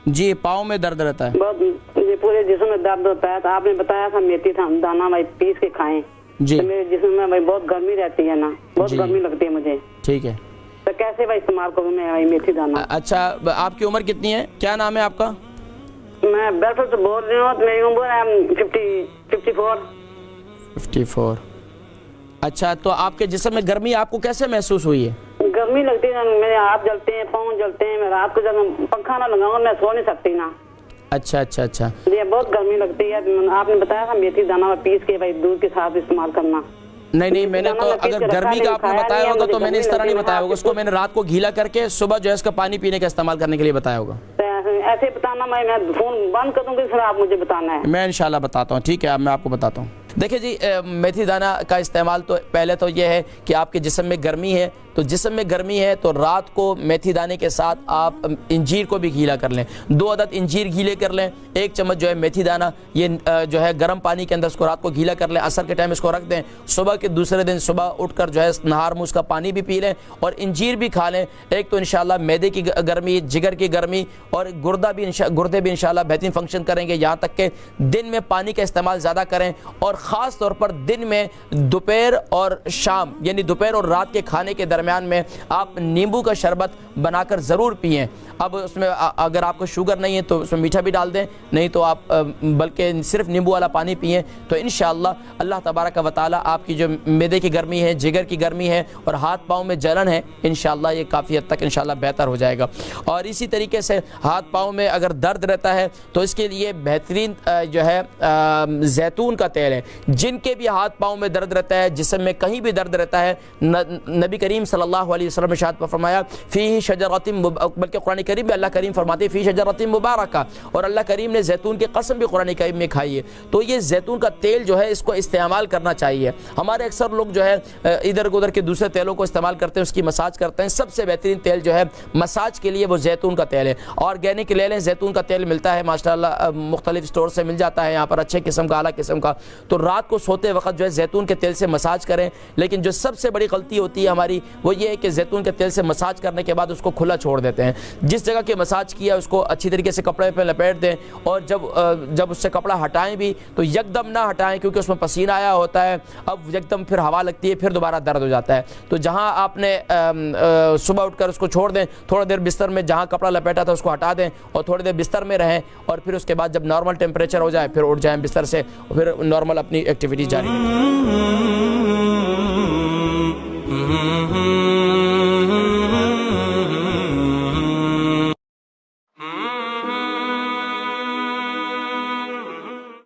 जी, पाँव में दर्द रहता है बहुत, मुझे पूरे जिस्म में दर्द होता है। तो आपने बताया था मेथी दाना भाई पीस के खाएं जी। तो मेरे जिस्म में भाई बहुत गर्मी रहती है ना, बहुत गर्मी लगती है मुझे। ठीक है, तो कैसे भाई इस्तेमाल करूँ मैं भाई मेथी दाना? अच्छा, आपकी उम्र कितनी है? क्या नाम है आपका? मैं बेलपुर से बोल रही हूँ। मेरी उम्र है 54। अच्छा, तो आपके जिस्म में गर्मी आपको कैसे महसूस हुई है? गर्मी लगती है, मेरे हाथ जलते हैं, पाँव जलते हैं। मैं रात को जब पंखा ना लगाऊंगा मैं सो नहीं सकती ना। अच्छा अच्छा अच्छा, ये बहुत गर्मी लगती है। आपने बताया था मेथी दाना पीस के भाई दूध के साथ इस्तेमाल करना। नहीं, मैंने तो अगर गर्मी का आपने बताया होगा तो मैंने इस तरह नहीं बताया होगा। उसको मैंने रात को गीला करके सुबह जो है इसका पानी पीने का इस्तेमाल करने के लिए बताया होगा। ऐसे बताना, मैं फोन बंद कर दूंगी, फिर आप मुझे बताना है। मैं इंशाल्लाह बताता हूँ, ठीक है। अब मैं आपको बताता हूँ। देखिए जी, मेथी दाना का इस्तेमाल तो पहले तो ये है कि आपके जिस्म में गर्मी है, तो जिस्म में गर्मी है तो रात को मेथी दाने के साथ आप इंजीर को भी गीला कर लें। 2 अदद इंजीर गीले कर लें, 1 चम्मच जो है मेथी दाना, ये जो है गर्म पानी के अंदर इसको रात को गीला कर लें। असर के टाइम इसको रख दें, सुबह के दूसरे दिन सुबह उठकर जो है नहार मुँह उसका पानी भी पी लें और इंजीर भी खा लें। एक तो इंशाल्लाह मैदे की गर्मी, जिगर की गर्मी और गुर्दे भी इंशाल्लाह बेहतरीन फंक्शन करेंगे। यहाँ तक कि दिन में पानी का इस्तेमाल ज़्यादा करें और ख़ास तौर पर दिन में दोपहर और शाम यानी दोपहर और रात के खाने के दरमियान में आप नींबू का शरबत बनाकर ज़रूर पिएं। अब उसमें अगर आपको शुगर नहीं है तो उसमें मीठा भी डाल दें, नहीं तो आप बल्कि सिर्फ नींबू वाला पानी पिएं। तो इंशाअल्लाह अल्लाह तबारक व तआला आपकी जो मैदे की गर्मी है, जिगर की गर्मी है और हाथ पाँव में जलन है, इंशाअल्लाह ये काफ़ी हद तक इंशाअल्लाह बेहतर हो जाएगा। और इसी तरीके से हाथ पाँव में अगर दर्द रहता है तो इसके लिए बेहतरीन जो है जैतून का तेल है। जिनके भी हाथ पाँव में दर्द रहता है, जिस्म में कहीं भी दर्द रहता है, नबी करीम सल्लल्लाहु अलैहि वसल्लम ने इरशाद फरमाया फ़ीही शजरतिन, बल्कि कुरान करीम में अल्लाह करीम फरमाते हैं फ़ी शजरतिन मुबारका, और अल्लाह करीम ने जैतून की कसम भी कुरान करीम में खाई है। तो ये जैतून का तेल जो है इसको इस्तेमाल करना चाहिए। हमारे अक्सर लोग जो है इधर उधर के दूसरे तेलों को इस्तेमाल करते हैं, उसकी मसाज करते हैं। सबसे बेहतरीन तेल जो है मसाज के लिए वो जैतून का तेल है। ऑर्गेनिक ले लें, जैतून का तेल मिलता है माशाअल्लाह, मुख्तलिफ स्टोर से मिल जाता है यहाँ पर, अच्छे किस्म का, आला किस्म का। तो रात को सोते वक्त जो है जैतून के तेल से मसाज करें। लेकिन जो सबसे बड़ी गलती होती है हमारी वो ये है कि जैतून के तेल से मसाज करने के बाद उसको खुला छोड़ देते हैं। जिस जगह के मसाज किया उसको अच्छी तरीके से कपड़े पे लपेट दें और जब उससे कपड़ा हटाएं भी तो यकदम ना हटाएं, क्योंकि उसमें पसीना आया होता है। अब यकदम फिर हवा लगती है, फिर दोबारा दर्द हो जाता है। तो जहाँ आपने सुबह उठकर उसको छोड़ दें, थोड़ी देर बिस्तर में जहाँ कपड़ा लपेटा था उसको हटा दें और थोड़ी देर बिस्तर में रहें और फिर उसके बाद जब नॉर्मल टेम्परेचर हो जाए फिर उठ जाएं बिस्तर से और फिर नॉर्मल अपनी एक्टिविटी जारी रखें।